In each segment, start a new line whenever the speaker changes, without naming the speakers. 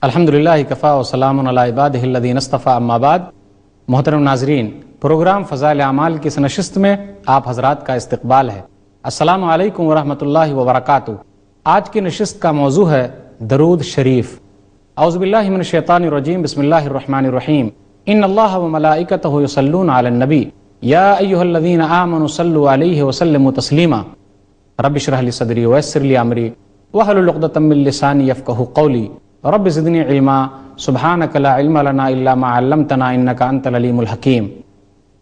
الحمدللہ کفا و سلام علی عبادہ الذین اصطفیٰ اما بعد۔ محترم ناظرین، پروگرام فضائل اعمال کی اس نشست میں آپ حضرات کا استقبال ہے۔ السلام علیکم ورحمۃ اللہ وبرکاتہ۔ آج کی نشست کا موضوع ہے درود شریف۔ اعوذ باللہ من الشیطان الرجیم، بسم اللہ الرحمن الرحیم۔ ان اللہ وملائکتہ یصلون علی النبی یا ایھا الذین آمنوا صلوا علیہ وسلموا تسلیما۔ رب اشرح لی صدری ویسر لی امری واحلل عقدۃ من لسانی یفقہوا قولی رب زدنی علما سبحانک لا علم لنا الا ما علمتنا انک انت العلیم الحکیم۔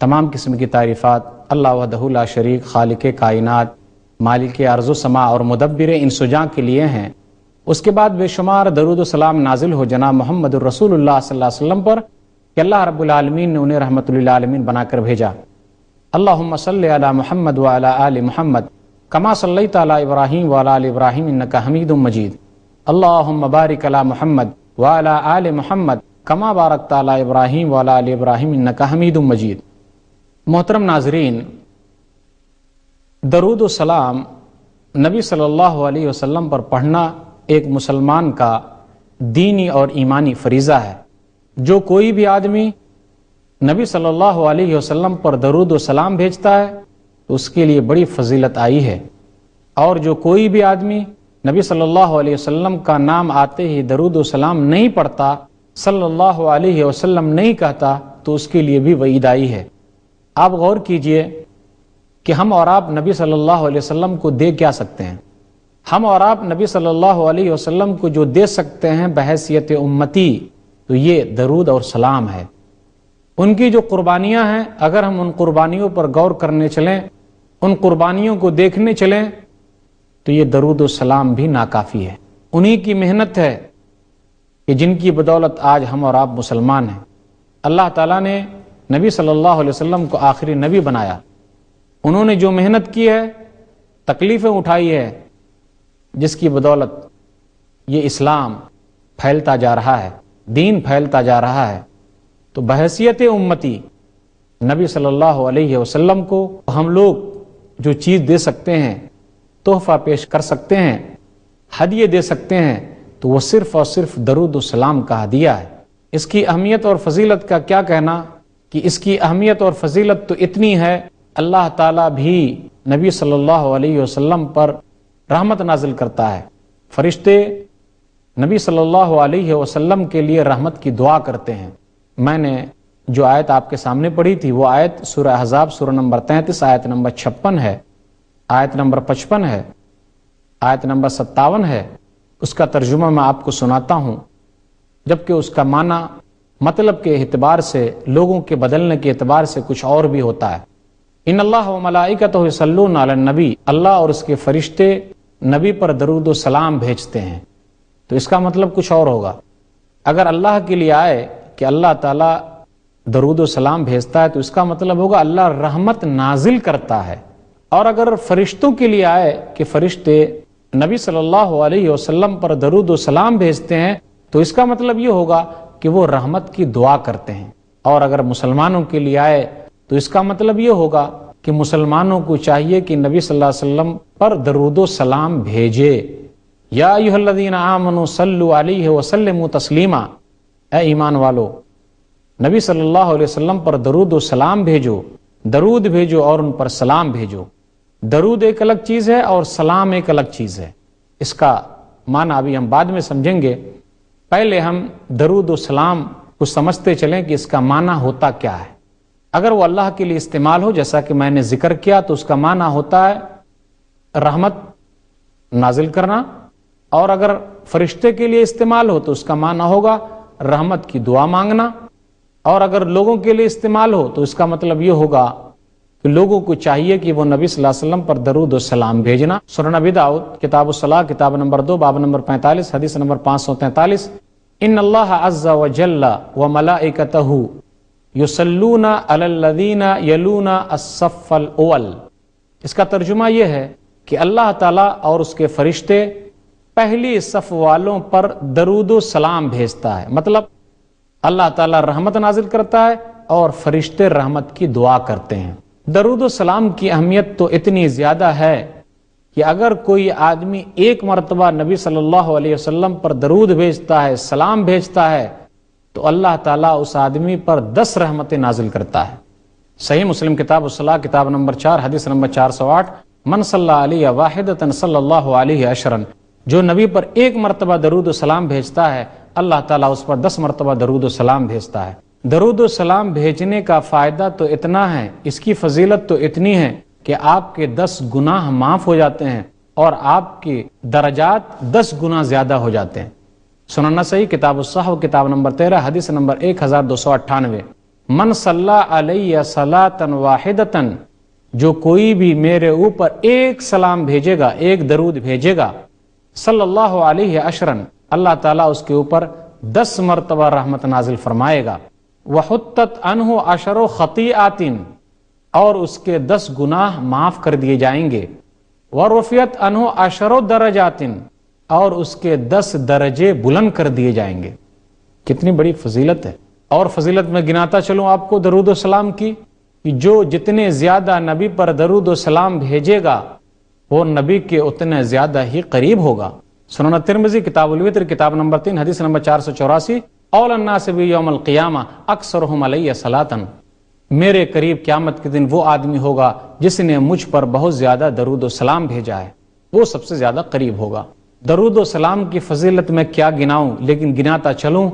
تمام قسم کی تعریفات اللہ وحدہ لا شریک، خالق کائنات، مالک ارض و سماء اور مدبر انس و جاں کے لیے ہیں۔ اس کے بعد بے شمار درود و سلام نازل ہو جناب محمد الرسول اللہ صلی اللہ علیہ وسلم پر کہ اللہ رب العالمین نے انہیں رحمت للعالمین بنا کر بھیجا۔ اللہم صلی علی محمد وعلی آل محمد کما صلیت علی ابراہیم وعلی آل ابراہیم انک حمید مجید۔ اللہم بارک علی محمد وعلی آل محمد کما بارکت علی ابراہیم وعلی آل ابراہیم انک حمید مجید۔ محترم ناظرین، درود و سلام نبی صلی اللہ علیہ وسلم پر پڑھنا ایک مسلمان کا دینی اور ایمانی فریضہ ہے۔ جو کوئی بھی آدمی نبی صلی اللہ علیہ وسلم پر درود و سلام بھیجتا ہے تو اس کے لیے بڑی فضیلت آئی ہے، اور جو کوئی بھی آدمی نبی صلی اللہ علیہ وسلم کا نام آتے ہی درود و سلام نہیں پڑھتا، صلی اللہ علیہ وسلم نہیں کہتا، تو اس کے لیے بھی وعید آئی ہے۔ آپ غور کیجئے کہ ہم اور آپ نبی صلی اللہ علیہ وسلم کو دے کیا سکتے ہیں؟ ہم اور آپ نبی صلی اللہ علیہ وسلم کو جو دے سکتے ہیں بحیثیت امتی، تو یہ درود اور سلام ہے۔ ان کی جو قربانیاں ہیں، اگر ہم ان قربانیوں پر غور کرنے چلیں، ان قربانیوں کو دیکھنے چلیں، تو یہ درود و سلام بھی ناکافی ہے۔ انہی کی محنت ہے کہ جن کی بدولت آج ہم اور آپ مسلمان ہیں۔ اللہ تعالیٰ نے نبی صلی اللہ علیہ وسلم کو آخری نبی بنایا۔ انہوں نے جو محنت کی ہے، تکلیفیں اٹھائی ہے، جس کی بدولت یہ اسلام پھیلتا جا رہا ہے، دین پھیلتا جا رہا ہے۔ تو بحیثیت امتی نبی صلی اللہ علیہ وسلم کو ہم لوگ جو چیز دے سکتے ہیں، تحفہ پیش کر سکتے ہیں، ہدیے دے سکتے ہیں، تو وہ صرف اور صرف درود و سلام کا ہدیہ ہے۔ اس کی اہمیت اور فضیلت کا کیا کہنا کہ اس کی اہمیت اور فضیلت تو اتنی ہے، اللہ تعالیٰ بھی نبی صلی اللہ علیہ وسلم پر رحمت نازل کرتا ہے۔ فرشتے نبی صلی اللہ علیہ وسلم کے لیے رحمت کی دعا کرتے ہیں۔ میں نے جو آیت آپ کے سامنے پڑھی تھی، وہ آیت سورہ احزاب سورہ نمبر 33 آیت نمبر 56 ہے، آیت نمبر 55 ہے، آیت نمبر 57 ہے۔ اس کا ترجمہ میں آپ کو سناتا ہوں، جبکہ اس کا معنی مطلب کے اعتبار سے، لوگوں کے بدلنے کے اعتبار سے کچھ اور بھی ہوتا ہے۔ ان اللہ و ملائکتہ یصلون علی النبی، اللہ اور اس کے فرشتے نبی پر درود و سلام بھیجتے ہیں، تو اس کا مطلب کچھ اور ہوگا۔ اگر اللہ کے لیے آئے کہ اللہ تعالیٰ درود و سلام بھیجتا ہے، تو اس کا مطلب ہوگا اللہ رحمت نازل کرتا ہے۔ اور اگر فرشتوں کے لیے آئے کہ فرشتے نبی صلی اللہ علیہ وسلم پر درود و سلام بھیجتے ہیں، تو اس کا مطلب یہ ہوگا کہ وہ رحمت کی دعا کرتے ہیں۔ اور اگر مسلمانوں کے لیے آئے تو اس کا مطلب یہ ہوگا کہ مسلمانوں کو چاہیے کہ نبی صلی اللہ علیہ وسلم پر درود و سلام بھیجے۔ یا ایھا الذین آمنوا صلوا علیہ وسلموا تسلیما، اے ایمان والو، نبی صلی اللہ علیہ وسلم پر درود و سلام بھیجو، درود بھیجو اور ان پر سلام بھیجو۔ درود ایک الگ چیز ہے اور سلام ایک الگ چیز ہے۔ اس کا معنی ابھی ہم بعد میں سمجھیں گے، پہلے ہم درود و سلام کو سمجھتے چلیں کہ اس کا معنی ہوتا کیا ہے۔ اگر وہ اللہ کے لیے استعمال ہو، جیسا کہ میں نے ذکر کیا، تو اس کا معنی ہوتا ہے رحمت نازل کرنا، اور اگر فرشتے کے لیے استعمال ہو تو اس کا معنی ہوگا رحمت کی دعا مانگنا، اور اگر لوگوں کے لیے استعمال ہو تو اس کا مطلب یہ ہوگا کہ لوگوں کو چاہیے کہ وہ نبی صلی اللہ علیہ وسلم پر درود و سلام بھیجنا۔ سنن نبی داؤد کتاب الصلاۃ کتاب نمبر 2 باب نمبر 45 حدیث نمبر 543، ان اللہ عز وجل وملائکتہ یصلون علی الذین یلون الصف الاول۔ اس کا ترجمہ یہ ہے کہ اللہ تعالیٰ اور اس کے فرشتے پہلی صف والوں پر درود و سلام بھیجتا ہے۔ مطلب اللہ تعالیٰ رحمت نازل کرتا ہے اور فرشتے رحمت کی دعا کرتے ہیں۔ درود و سلام کی اہمیت تو اتنی زیادہ ہے کہ اگر کوئی آدمی ایک مرتبہ نبی صلی اللہ علیہ وسلم پر درود بھیجتا ہے، سلام بھیجتا ہے، تو اللہ تعالیٰ اس آدمی پر 10 رحمتیں نازل کرتا ہے۔ صحیح مسلم کتاب الصلاۃ کتاب نمبر 4 حدیث نمبر 408، من صلی علیہ واحدۃ صلی اللہ علیہ عشرًا، جو نبی پر ایک مرتبہ درود و سلام بھیجتا ہے اللہ تعالیٰ اس پر 10 مرتبہ درود و سلام بھیجتا ہے۔ درود و سلام بھیجنے کا فائدہ تو اتنا ہے، اس کی فضیلت تو اتنی ہے کہ آپ کے 10 گناہ معاف ہو جاتے ہیں اور آپ کے درجات 10 گنا زیادہ ہو جاتے ہیں۔ سنن نسائی کتاب الصحو کتاب نمبر 13 حدیث نمبر 1298، من صلی علیہ صلاۃ واحدۃ، جو کوئی بھی میرے اوپر ایک سلام بھیجے گا، ایک درود بھیجے گا، صلی اللہ علیہ عشرًا، اللہ تعالیٰ اس کے اوپر 10 مرتبہ رحمت نازل فرمائے گا، وحطت عنہ 10 خطیئات، اور اس کے 10 گناہ معاف کر دیے جائیں گے، ورفعت عنہ 10 درجات، اور اس کے 10 درجے بلند کر دیے جائیں گے۔ کتنی بڑی فضیلت ہے۔ اور فضیلت میں گناتا چلوں آپ کو درود و سلام کی، کہ جو جتنے زیادہ نبی پر درود و سلام بھیجے گا وہ نبی کے اتنے زیادہ ہی قریب ہوگا۔ سنن ترمذی کتاب الوتر کتاب نمبر 3 حدیث نمبر 484، اول الناس بی یوم القیامہ اکثرہم علیہ صلاۃ، میرے قریب قیامت کے دن وہ آدمی ہوگا جس نے مجھ پر بہت زیادہ درود و سلام بھیجا ہے، وہ سب سے زیادہ قریب ہوگا۔ درود و سلام کی فضیلت میں کیا گناؤں، لیکن گناتا چلوں۔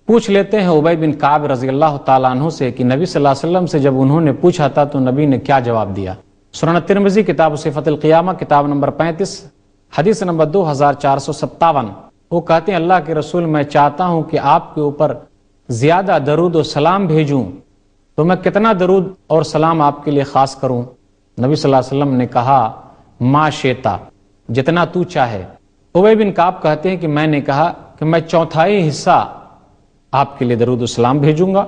پوچھ لیتے ہیں ابی بن کعب رضی اللہ تعالیٰ عنہ سے کہ نبی صلی اللہ علیہ وسلم سے جب انہوں نے پوچھا تھا تو نبی نے کیا جواب دیا۔ سنن ترمذی کتاب صفت القیامہ کتاب نمبر 35 حدیث نمبر 2457، وہ کہتے ہیں اللہ کے رسول میں چاہتا ہوں کہ آپ کے اوپر زیادہ درود و سلام بھیجوں، تو میں کتنا درود اور سلام آپ کے لیے خاص کروں؟ نبی صلی اللہ علیہ وسلم نے کہا ما شئتا، جتنا تو چاہے۔ ابی بن کعب کہتے ہیں کہ میں نے کہا کہ میں 1/4 حصہ آپ کے لیے درود و سلام بھیجوں گا۔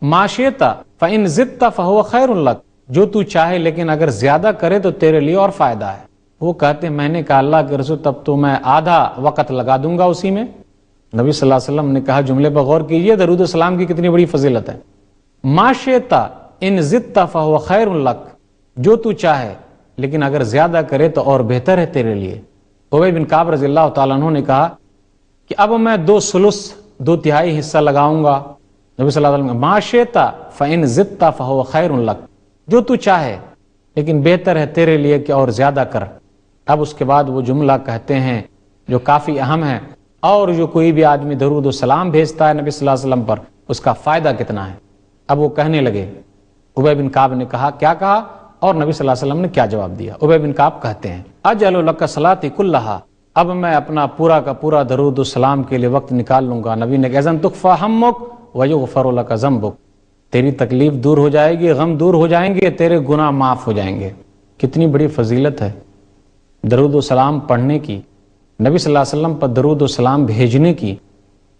ما شئتا فإن زدت فهو خیر لک، جو تو چاہے لیکن اگر زیادہ کرے تو تیرے لیے اور فائدہ ہے۔ وہ کہتے ہیں میں نے کہا اللہ کے رسول تب تو میں آدھا وقت لگا دوں گا اسی میں۔ نبی صلی اللہ علیہ وسلم نے کہا جملے پر غور کیجئے، درود و سلام کی کتنی بڑی فضیلت ہے۔ ما شئتا ان زدت فهو خیر لک، جو تو چاہے لیکن اگر زیادہ کرے تو اور بہتر ہے تیرے لیے۔ ابی بن کعب رضی اللہ تعالیٰ عنہ نے کہا کہ اب میں 2/3 حصہ لگاؤں گا۔ نبی صلی اللہ علیہ وسلم ما شئتا فإن زدت فهو خیر لک، جو تو چاہے لیکن بہتر ہے تیرے لیے کہ اور زیادہ کر۔ اب اس کے بعد وہ جملہ کہتے ہیں جو کافی اہم ہے، اور جو کوئی بھی آدمی درود و سلام بھیجتا ہے نبی صلی اللہ علیہ وسلم پر اس کا فائدہ کتنا ہے۔ اب وہ کہنے لگے، ابی بن کعب نے کہا کیا کہا، اور نبی صلی اللہ علیہ وسلم نے کیا جواب دیا۔ ابی بن کعب کہتے ہیں اجعل لک صلاتی کلھا، اب میں اپنا پورا کا پورا درود و سلام کے لیے وقت نکال لوں گا۔ نبی نے کہا اذن تکفی ہمک ویغفر لک ذنبک، تیری تکلیف دور ہو جائے گی، غم دور ہو جائیں گے، تیرے گناہ معاف ہو جائیں گے۔ کتنی بڑی فضیلت ہے درود و سلام پڑھنے کی، نبی صلی اللہ علیہ وسلم پر درود و سلام بھیجنے کی۔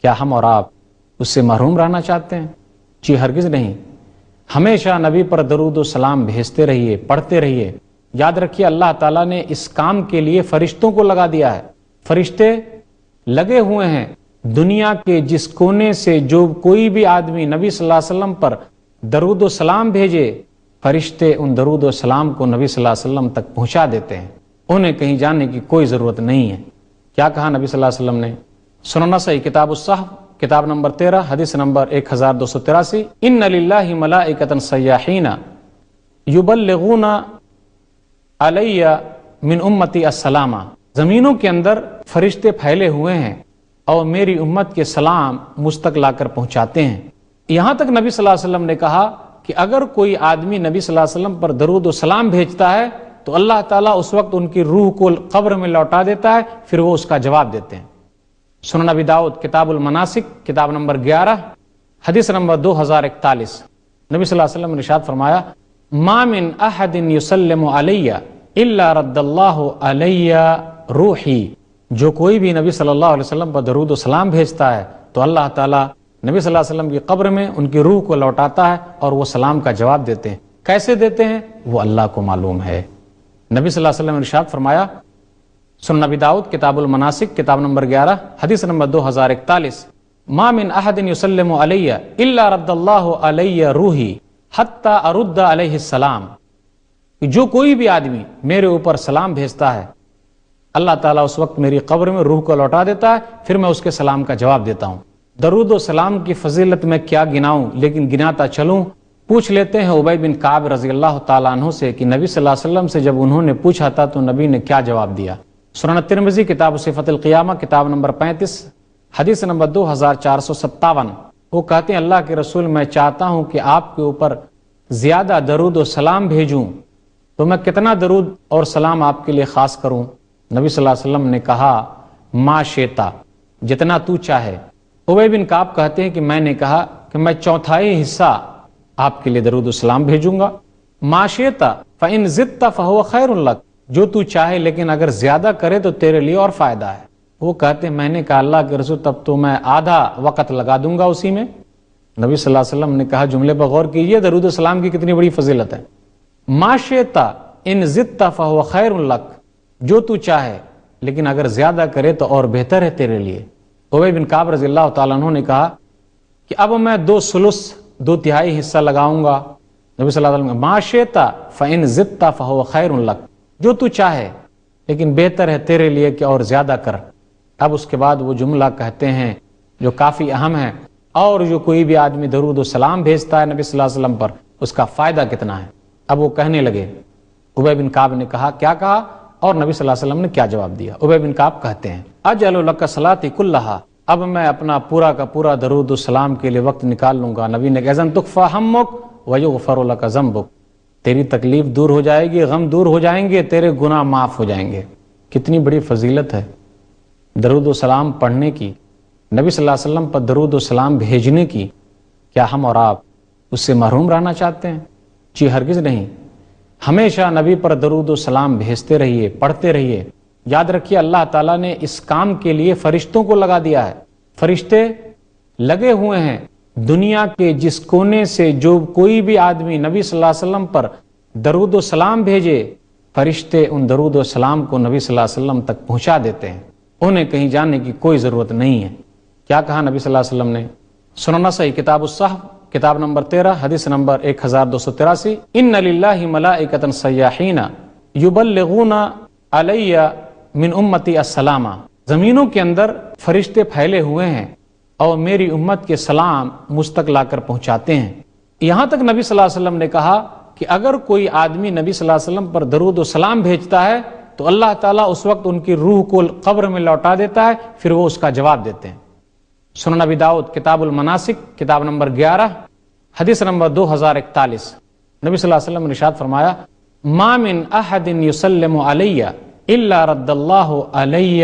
کیا ہم اور آپ اس سے محروم رہنا چاہتے ہیں؟ جی ہرگز نہیں۔ ہمیشہ نبی پر درود و سلام بھیجتے رہیے، پڑھتے رہیے۔ یاد رکھیے اللہ تعالیٰ نے اس کام کے لیے فرشتوں کو لگا دیا ہے، فرشتے لگے ہوئے ہیں دنیا کے جس کونے سے جو کوئی بھی آدمی نبی صلی اللہ علیہ وسلم پر درود و سلام بھیجے، فرشتے ان درود و سلام کو نبی صلی اللہ علیہ وسلم تک پہنچا دیتے ہیں، انہیں کہیں جانے کی کوئی ضرورت نہیں ہے۔ کیا کہا نبی صلی اللہ علیہ وسلم نے؟ سنن نسائی کتاب الصحف کتاب نمبر 13 حدیث نمبر 1283، ان للہ ملائکۃ سیاحین یبلغون علی من امتی السلام، زمینوں کے اندر فرشتے پھیلے ہوئے ہیں اور میری امت کے سلام مجھ تک لا کر پہنچاتے ہیں۔ یہاں تک نبی صلی اللہ علیہ وسلم نے کہا کہ اگر کوئی آدمی نبی صلی اللہ علیہ وسلم پر درود و سلام بھیجتا ہے تو اللہ تعالیٰ اس وقت ان کی روح کو قبر میں لوٹا دیتا ہے، پھر وہ اس کا جواب دیتے ہیں۔ سنن ابی داؤد کتاب المناسک کتاب نمبر 11 حدیث نمبر 2041، نبی صلی اللہ علیہ وسلم نے ارشاد فرمایا ما من احد یسلم علی الا رد اللہ علی روحی، جو کوئی بھی نبی صلی اللہ علیہ وسلم پر درود و سلام بھیجتا ہے تو اللہ تعالیٰ نبی صلی اللہ علیہ وسلم کی قبر میں ان کی روح کو لوٹاتا ہے اور وہ سلام کا جواب دیتے ہیں۔ کیسے دیتے ہیں وہ اللہ کو معلوم ہے۔ نبی صلی اللہ علیہ وسلم نے ارشاد فرمایا، سنن ابی داؤد کتاب المناسک کتاب نمبر 11 حدیث نمبر 2041، ما من احد یسلم علی الا رد اللہ علی روحی حتی ارد علیہ السلام، کہ جو کوئی بھی آدمی میرے اوپر سلام بھیجتا ہے اللہ تعالیٰ اس وقت میری قبر میں روح کو لوٹا دیتا ہے، پھر میں اس کے سلام کا جواب دیتا ہوں۔ درود و سلام کی فضیلت میں کیا گناؤں، لیکن گناتا چلوں۔ پوچھ لیتے ہیں ابی بن کعب رضی اللہ تعالیٰ عنہ سے کہ نبی صلی اللہ علیہ وسلم سے جب انہوں نے پوچھا تھا تو نبی نے کیا جواب دیا۔ سنن ترمذی کتاب صفت القیامہ کتاب نمبر 35 حدیث نمبر 2457، وہ کہتے ہیں اللہ کے رسول میں چاہتا ہوں کہ آپ کے اوپر زیادہ درود و سلام بھیجوں، تو میں کتنا درود اور سلام آپ کے لیے خاص کروں؟ نبی صلی اللہ علیہ وسلم نے کہا ما شئتا، جتنا تو چاہے۔ ابی بن کعب کہتے ہیں کہ میں نے کہا کہ میں چوتھائی حصہ آپ کے لیے درود و سلام بھیجوں گا۔ ما شئتا فإن زدت فهو خیر لک، جو تو چاہے لیکن اگر زیادہ کرے تو تیرے لیے اور فائدہ ہے۔ وہ کہتے ہیں میں نے کہا اللہ کے رسول تب تو میں آدھا وقت لگا دوں گا اسی میں۔ نبی صلی اللہ علیہ وسلم نے کہا جملے پر غور کیجئے، درود و سلام کی کتنی بڑی فضیلت ہے۔ ما شئتا ان زدت فهو خیر لک، جو تو چاہے لیکن اگر زیادہ کرے تو اور بہتر ہے تیرے لیے۔ ابی بن کعب رضی اللہ تعالیٰ عنہ نے کہا کہ اب میں 2/3 حصہ لگاؤں گا۔ نبی صلی اللہ علیہ وسلم ما شئتا فإن زدت فهو خیر لک، جو تو چاہے لیکن بہتر ہے تیرے لیے کہ اور زیادہ کر۔ اب اس کے بعد وہ جملہ کہتے ہیں جو کافی اہم ہے، اور جو کوئی بھی آدمی درود و سلام بھیجتا ہے نبی صلی اللہ علیہ وسلم پر اس کا فائدہ کتنا ہے۔ اب وہ کہنے لگے، ابی بن کعب نے کہا کیا کہا، اور نبی صلی اللہ علیہ وسلم نے کیا جواب دیا۔ ابی بن کعب کہتے ہیں اجعل لک صلاتی کلھا، اب میں اپنا پورا کا پورا درود و سلام کے لیے وقت نکال لوں گا۔ نبی نے کہا اذن تکفی ہمک ویغفر لک ذنبک، تیری تکلیف دور ہو جائے گی، غم دور ہو جائیں گے، تیرے گناہ معاف ہو جائیں گے۔ کتنی بڑی فضیلت ہے درود و سلام پڑھنے کی، نبی صلی اللہ علیہ وسلم پر درود و سلام بھیجنے کی۔ کیا ہم اور آپ اس سے محروم رہنا چاہتے ہیں؟ جی ہرگز نہیں۔ ہمیشہ نبی پر درود و سلام بھیجتے رہیے، پڑھتے رہیے۔ یاد رکھیے اللہ تعالیٰ نے اس کام کے لیے فرشتوں کو لگا دیا ہے۔ فرشتے لگے ہوئے ہیں دنیا کے جس کونے سے جو کوئی بھی آدمی نبی صلی اللہ علیہ وسلم پر درود و سلام بھیجے، فرشتے ان درود و سلام کو نبی صلی اللہ علیہ وسلم تک پہنچا دیتے ہیں، انہیں کہیں جانے کی کوئی ضرورت نہیں ہے۔ کیا کہا نبی صلی اللہ علیہ وسلم نے؟ سنن نسائی کتاب الصحف کتاب نمبر 13 حدیث نمبر 1283، ان للہ ملائکۃ سیاحین یبلغون علی من امتی السلام، زمینوں کے اندر فرشتے پھیلے ہوئے ہیں اور میری امت کے سلام مجھ تک لا کر پہنچاتے ہیں۔ یہاں تک نبی صلی اللہ علیہ وسلم نے کہا کہ اگر کوئی آدمی نبی صلی اللہ علیہ وسلم پر درود و سلام بھیجتا ہے تو اللہ تعالیٰ اس وقت ان کی روح کو قبر میں لوٹا دیتا ہے، پھر وہ اس کا جواب دیتے ہیں۔ سنن ابی داؤد کتاب المناسک کتاب نمبر 11 حدیث نمبر 2041، نبی صلی اللہ علیہ وسلم نے ارشاد فرمایا ما من احد یسلم علی الا رد اللہ علی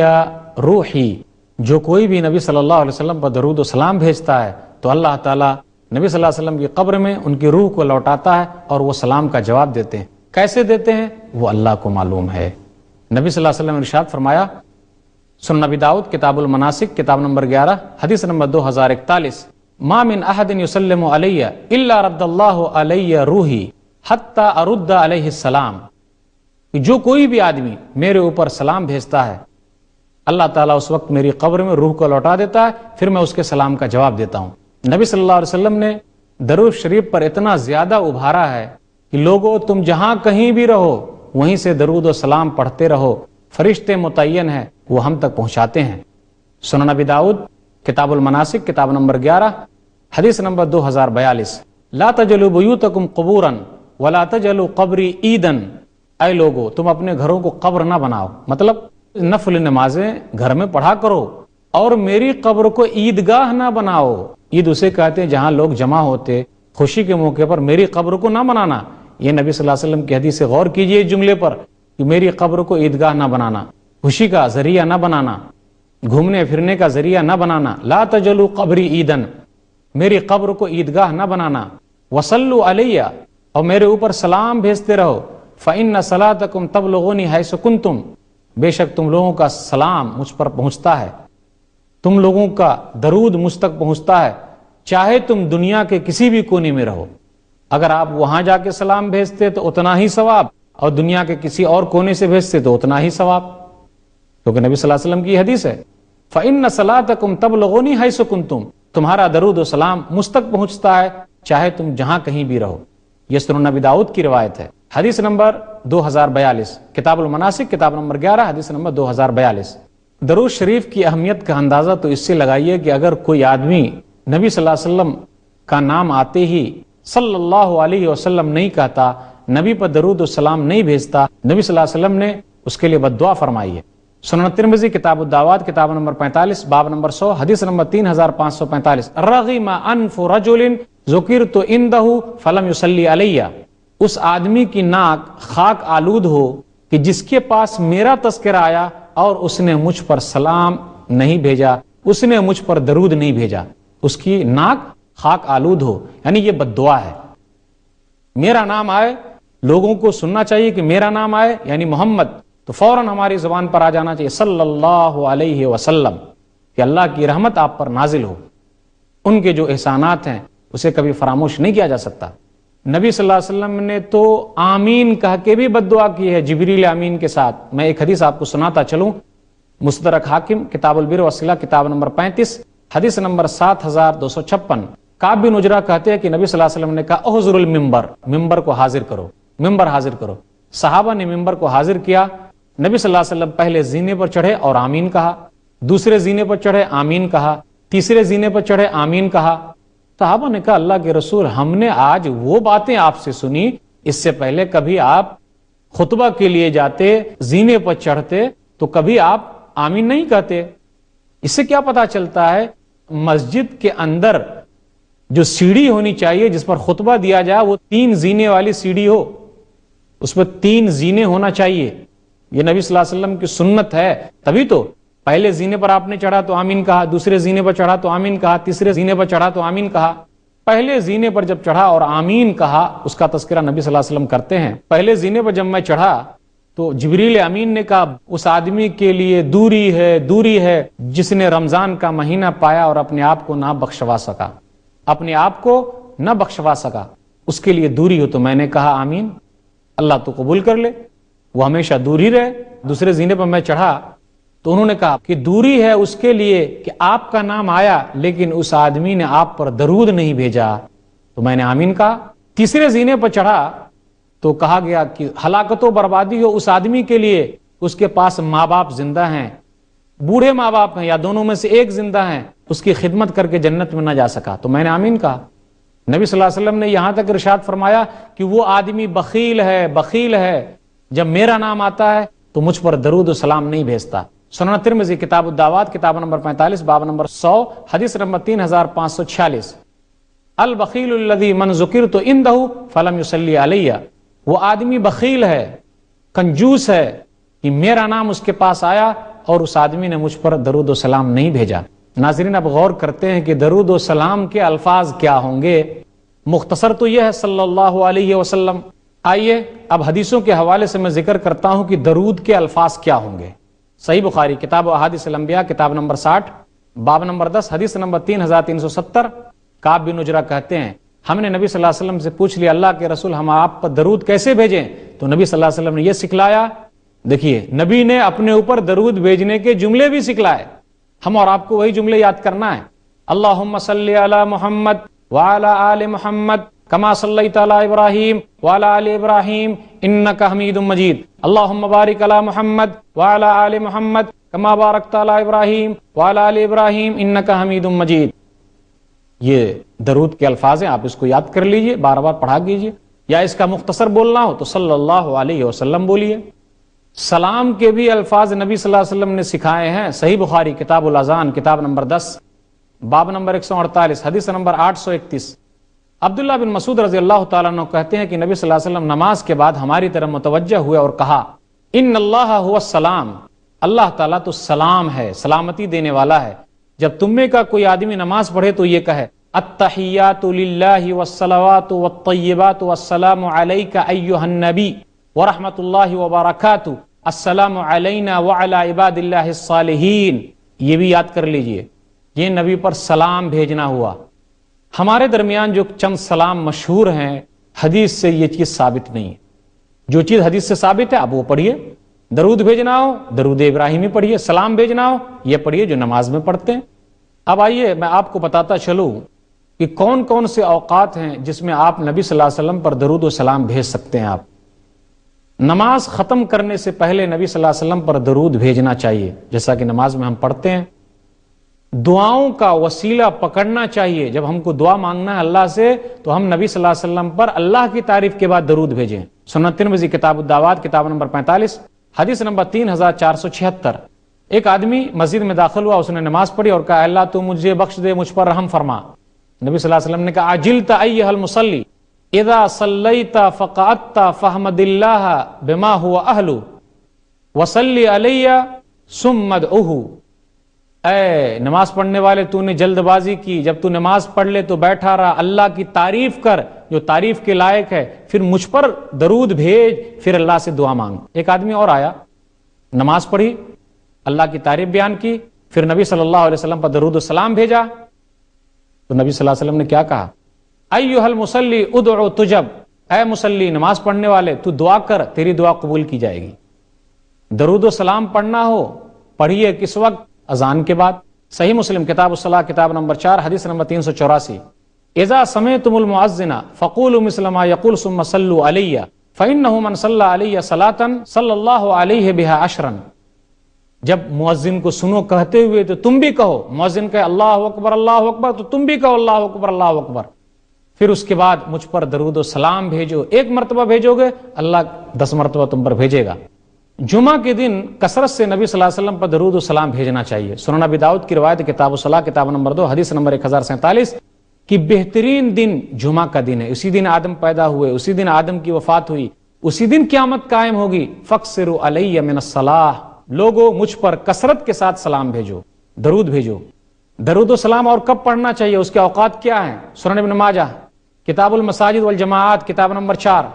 روحی، جو کوئی بھی نبی صلی اللہ علیہ وسلم پر درود و سلام بھیجتا ہے تو اللہ تعالیٰ نبی صلی اللہ علیہ وسلم کی قبر میں ان کی روح کو لوٹاتا ہے اور وہ سلام کا جواب دیتے ہیں۔ کیسے دیتے ہیں وہ اللہ کو معلوم ہے۔ نبی صلی اللہ علیہ وسلم نے ارشاد فرمایا سنن ابی داؤد کتاب المناسک کتاب نمبر 11 حدیث نمبر 2041، ما من احد یسلم علی الا رد اللہ علی روحی حتی ارد علیہ السلام، جو کوئی بھی آدمی میرے اوپر سلام بھیجتا ہے اللہ تعالیٰ اس وقت میری قبر میں روح کو لوٹا دیتا ہے، پھر میں اس کے سلام کا جواب دیتا ہوں۔ نبی صلی اللہ علیہ وسلم نے درود شریف پر اتنا زیادہ ابھارا ہے کہ لوگوں تم جہاں کہیں بھی رہو وہیں سے درود و سلام پڑھتے رہو، فرشتے متعین ہیں وہ ہم تک پہنچاتے ہیں۔ سنن ابی داؤد کتاب المناسک کتاب نمبر 11 حدیث نمبر 2042، لا تجعلوا بیوتکم قبورا ولا تجعلوا قبری عیدا، اے لوگو تم اپنے گھروں کو قبر نہ بناؤ، مطلب نفل نمازیں گھر میں پڑھا کرو، اور میری قبر کو عیدگاہ نہ بناؤ۔ عید اسے کہتے ہیں جہاں لوگ جمع ہوتے خوشی کے موقع پر، میری قبر کو نہ بنانا۔ یہ نبی صلی اللہ علیہ وسلم کی حدیث سے غور کیجئے جملے پر کہ میری قبر کو عیدگاہ نہ بنانا، خوشی کا ذریعہ نہ بنانا، گھومنے پھرنے کا ذریعہ نہ بنانا۔ لا تجعلوا قبری عیدن، میری قبر کو عیدگاہ نہ بنانا۔ وصلوا علیہ، اور میرے اوپر سلام بھیجتے رہو۔ فإن صلاتکم تبلغونی حیث کنتم، بے شک تم لوگوں کا سلام مجھ پر پہنچتا ہے، تم لوگوں کا درود مجھ تک پہنچتا ہے، چاہے تم دنیا کے کسی بھی کونے میں رہو۔ اگر آپ وہاں جا کے سلام بھیجتے تو اتنا ہی ثواب، اور دنیا کے کسی اور کونے سے بھیجتے تو اتنا ہی ثواب، کیونکہ نبی صلی اللہ علیہ وسلم کی حدیث ہے فإن صلاتکم تبلغونی حیث کنتم، تمہارا درود و سلام مجھ تک پہنچتا ہے چاہے تم جہاں کہیں بھی رہو۔ یہ سنن نبی داؤد کی روایت ہے۔ حدیث نمبر 2042، کتاب المناسک، کتاب نمبر 11، حدیث نمبر 2042۔ درود شریف کی اہمیت کا اندازہ تو اس سے لگائیے کہ اگر کوئی آدمی نبی صلی اللہ علیہ وسلم کا نام آتے ہی صلی اللہ علیہ وسلم نہیں کہتا، نبی پر درود و سلام نہیں بھیجتا، نبی صلی اللہ علیہ وسلم نے اس کے لیے بد دعا فرمائی ہے۔ سنن ترمذی کتاب الدعوات، کتاب نمبر 45، باب نمبر 100، حدیث نمبر 3545۔ رغم انف رجل ذکرت عنده فلم یصلی علیہ، اس آدمی کی ناک خاک آلود ہو کہ جس کے پاس میرا تذکرہ آیا اور اس نے مجھ پر سلام نہیں بھیجا، اس نے مجھ پر درود نہیں بھیجا، اس کی ناک خاک آلود ہو، یعنی یہ بد دعا ہے۔ میرا نام آئے، لوگوں کو سننا چاہیے کہ میرا نام آئے یعنی محمد، تو فوراً ہماری زبان پر آ جانا چاہیے صلی اللہ علیہ وسلم، کہ اللہ کی رحمت آپ پر نازل ہو۔ ان کے جو احسانات ہیں اسے کبھی فراموش نہیں کیا جا سکتا۔ نبی صلی اللہ علیہ وسلم نے تو آمین کہہ کے بھی بد دعا کی ہے جبریل امین کے ساتھ۔ میں ایک حدیث آپ کو سناتا چلوں، مستدرک حاکم، کتاب البر والصلہ، کتاب نمبر 35، حدیث نمبر 7256۔ کعب بن عجرہ کہتے ہیں کہ نبی صلی اللہ علیہ وسلم نے کہا احضر المنبر، ممبر کو حاضر کرو، ممبر حاضر کرو۔ صحابہ نے ممبر کو حاضر کیا، نبی صلی اللہ علیہ وسلم پہلے زینے پر چڑھے اور آمین کہا، دوسرے زینے پر چڑھے آمین کہا، تیسرے زینے پر چڑھے آمین کہا۔ صحابہ نے کہا اللہ کے رسول، ہم نے آج وہ باتیں آپ سے سنی، اس سے پہلے کبھی آپ خطبہ کے لیے جاتے، زینے پر چڑھتے تو کبھی آپ آمین نہیں کہتے۔ اس سے کیا پتا چلتا ہے؟ مسجد کے اندر جو سیڑھی ہونی چاہیے جس پر خطبہ دیا جائے وہ 3 زینے والی سیڑھی ہو، اس پر 3 زینے ہونا چاہیے۔ یہ نبی صلی اللہ علیہ وسلم کی سنت ہے، تبھی تو پہلے زینے پر آپ نے چڑھا تو آمین کہا، دوسرے زینے پر چڑھا تو آمین کہا، تیسرے زینے پر چڑھا تو آمین کہا۔ پہلے زینے پر جب چڑھا اور آمین کہا، اس کا تذکرہ نبی صلی اللہ علیہ وسلم کرتے ہیں۔ پہلے زینے پر جب میں چڑھا تو جبریل امین نے کہا اس آدمی کے لیے دوری ہے جس نے رمضان کا مہینہ پایا اور اپنے آپ کو نہ بخشوا سکا، اپنے آپ کو نہ بخشوا سکا، اس کے لیے دوری ہو۔ تو میں نے کہا آمین، اللہ تو قبول کر لے، وہ ہمیشہ دور ہی رہے۔ دوسرے زینے پر میں چڑھا تو انہوں نے کہا کہ دوری ہے اس کے لیے کہ آپ کا نام آیا لیکن اس آدمی نے آپ پر درود نہیں بھیجا، تو میں نے آمین کہا۔ تیسرے زینے پر چڑھا تو کہا گیا کہ ہلاکت و بربادی ہو اس آدمی کے لیے، اس کے پاس ماں باپ زندہ ہیں، بوڑھے ماں باپ ہیں یا دونوں میں سے ایک زندہ ہیں، اس کی خدمت کر کے جنت میں نہ جا سکا، تو میں نے آمین کہا۔ نبی صلی اللہ علیہ وسلم نے یہاں تک ارشاد فرمایا کہ وہ آدمی بخیل ہے، جب میرا نام آتا ہے تو مجھ پر درود و سلام نہیں بھیجتا۔ سنن ترمذی کتاب الدعوات، کتاب نمبر 45، باب نمبر 100، حدیث نمبر 3546۔ البخیل الذی من ذکرت عنده فلم یصلی علیہ، وہ آدمی بخیل ہے، کنجوس ہے کہ میرا نام اس کے پاس آیا اور اس آدمی نے مجھ پر درود و سلام نہیں بھیجا۔ ناظرین اب غور کرتے ہیں کہ درود و سلام کے الفاظ کیا ہوں گے۔ مختصر تو یہ ہے صلی اللہ علیہ وسلم۔ آئیے اب حدیثوں کے حوالے سے میں ذکر کرتا ہوں کہ درود کے الفاظ کیا ہوں گے۔ صحیح بخاری کتاب احادیث الانبیاء، کتاب نمبر 60، باب نمبر 10، حدیث نمبر 3370۔ کعب بن عجرہ کہتے ہیں ہم نے نبی صلی اللہ علیہ وسلم سے پوچھ لیا اللہ کے رسول ہم آپ پر درود کیسے بھیجیں؟ تو نبی صلی اللہ علیہ وسلم نے یہ سکھلایا۔ دیکھیے نبی نے اپنے اوپر درود بھیجنے کے جملے بھی سکھلائے، ہم اور آپ کو وہی جملے یاد کرنا ہے۔ اللہم صلی علی محمد وعلی آل محمد کما صلیت علی ابراہیم وعلی آل ابراہیم انک حمید مجید، اللہم بارک علی محمد وعلی آل محمد کما بارکت علی ابراہیم وعلی آل ابراہیم انک حمید مجید۔ یہ درود کے الفاظ ہیں، آپ اس کو یاد کر لیجئے، بار بار پڑھا کیجئے، یا اس کا مختصر بولنا ہو تو صلی اللہ علیہ وسلم بولیے۔ سلام کے بھی الفاظ نبی صلی اللہ علیہ وسلم نے سکھائے ہیں۔ صحیح بخاری کتاب الاذان، کتاب نمبر 10، باب نمبر 148، حدیث نمبر 831۔ عبداللہ بن مسعود رضی اللہ تعالیٰ عنہ کہتے ہیں کہ نبی صلی اللہ علیہ وسلم نماز کے بعد ہماری طرف متوجہ ہوئے اور کہا ان اللہ هو السلام، اللہ تعالیٰ تو سلام ہے، سلامتی دینے والا ہے۔ جب تم میں کا کوئی آدمی نماز پڑھے تو یہ کہے التحیات للہ والصلوات والطیبات والسلام علیک ایہا النبی ورحمۃ اللہ وبرکاتہ، السلام علینا وعلی عباد اللہ الصالحین۔ یہ بھی یاد کر لیجئے، یہ نبی پر سلام بھیجنا ہوا۔ ہمارے درمیان جو چند سلام مشہور ہیں، حدیث سے یہ چیز ثابت نہیں ہے۔ جو چیز حدیث سے ثابت ہے آپ وہ پڑھیے، درود بھیجنا ہو درود ابراہیمی پڑھیے، سلام بھیجنا ہو یہ پڑھیے جو نماز میں پڑھتے ہیں۔ اب آئیے میں آپ کو بتاتا چلوں کہ کون کون سے اوقات ہیں جس میں آپ نبی صلی اللہ علیہ وسلم پر درود و سلام بھیج سکتے ہیں. آپ نماز ختم کرنے سے پہلے نبی صلی اللہ علیہ وسلم پر درود بھیجنا چاہیے، جیسا کہ نماز میں ہم پڑھتے ہیں. دعاؤں کا وسیلہ پکڑنا چاہیے. جب ہم کو دعا مانگنا ہے اللہ سے تو ہم نبی صلی اللہ علیہ وسلم پر اللہ کی تعریف کے بعد درود بھیجیں. سنن ترمذی کتاب الدعوات کتاب نمبر 45 حدیث نمبر 3476. ایک آدمی مسجد میں داخل ہوا، اس نے نماز پڑھی اور کہا اللہ تو مجھے بخش دے، مجھ پر رحم فرما. نبی صلی اللہ علیہ وسلم نے کہا عجلت ایھا المصلی اذا صلیت فقعدت فاحمد اللہ بما هو اہل وصلی علی ثم ادعوہ. اے نماز پڑھنے والے، تو نے جلد بازی کی، جب تو نماز پڑھ لے تو بیٹھا رہا، اللہ کی تعریف کر جو تعریف کے لائق ہے، پھر مجھ پر درود بھیج، پھر اللہ سے دعا مانگ. ایک آدمی اور آیا، نماز پڑھی، اللہ کی تعریف بیان کی، پھر نبی صلی اللہ علیہ وسلم پر درود و سلام بھیجا. تو نبی صلی اللہ علیہ وسلم نے کیا کہا؟ ایھا المصلی ادعو تجب. اے مصلی، نماز پڑھنے والے، تو دعا کر، تیری دعا قبول کی جائے گی. درود و سلام پڑھنا ہو، پڑھیے کس وقت؟ اذان کے بعد. صحیح مسلم کتاب الصلاۃ کتاب نمبر 4 حدیث نمبر 384. اذا سمعتم المؤذن فقولوا مثل ما يقول ثم صلوا علی فانه من صلى علی صلاۃ صلی اللہ علیہ بها عشرا. جب مؤذن کو سنو کہتے ہوئے تو تم بھی کہو. مؤذن کہے اللہ اکبر تو تم بھی کہو اللہ اکبر. پھر اس کے بعد مجھ پر درود و سلام بھیجو. ایک مرتبہ بھیجو گے، اللہ 10 مرتبہ تم پر بھیجے گا. جمعہ کے دن کثرت سے نبی صلی اللہ علیہ وسلم پر درود و سلام بھیجنا چاہیے. سنن ابی داؤد کی روایت کتاب الصلاۃ کتاب نمبر 2 حدیث نمبر 1047 کہ بہترین دن جمعہ کا دن ہے. اسی دن آدم پیدا ہوئے، اسی دن آدم کی وفات ہوئی، اسی دن قیامت قائم ہوگی. فاکثروا علی من الصلاۃ. لوگوں مجھ پر کثرت کے ساتھ سلام بھیجو، درود بھیجو. درود و سلام اور کب پڑھنا چاہیے، اس کے اوقات کیا ہیں؟ سنن ابن ماجہ کتاب المساجد والجماعات کتاب نمبر 4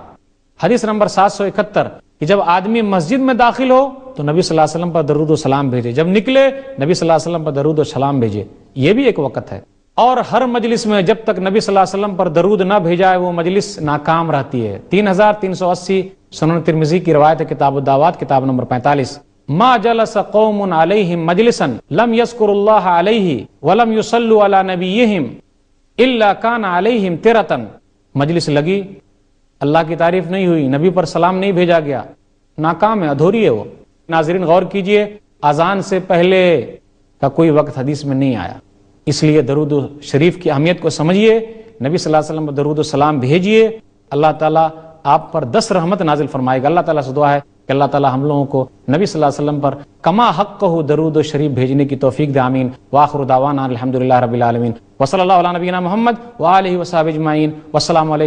حدیث نمبر 771 کہ جب آدمی مسجد میں داخل ہو تو نبی صلی اللہ علیہ وسلم پر درود و سلام بھیجے، جب نکلے نبی صلی اللہ علیہ وسلم پر درود و سلام بھیجے. یہ بھی ایک وقت ہے. اور ہر مجلس میں جب تک نبی صلی اللہ علیہ وسلم پر درود نہ بھیجائے وہ مجلس ناکام رہتی ہے. 3380 سنن ترمذی کی روایت ہے کتاب الدعوات کتاب نمبر 45. ما جلس قوم علیہم مجلسا لم یذکر اللہ علیہ ولم یصلوا علی نبیہم الا کان علیہم ترۃ. مجلس لگی، اللہ کی تعریف نہیں ہوئی، نبی پر سلام نہیں بھیجا گیا، ناکام ہے، ادھوری ہے وہ. ناظرین غور کیجئے، اذان سے پہلے کا کوئی وقت حدیث میں نہیں آیا. اس لیے درود شریف کی اہمیت کو سمجھیے، نبی صلی اللہ علیہ وسلم پر درود و سلام بھیجیے. اللہ تعالیٰ آپ پر 10 رحمت نازل فرمائے گا. اللہ تعالیٰ سے دعا ہے کہ اللہ تعالیٰ ہم لوگوں کو نبی صلی اللہ علیہ وسلم پر کما حق ہو درود و شریف بھیجنے کی توفیق دے. آمین. وآخر دعوانا الحمدللہ رب العالمین. وصلی اللہ علی نبینا محمد وآلہ وصحبہ اجمعین. والسلام علیکم.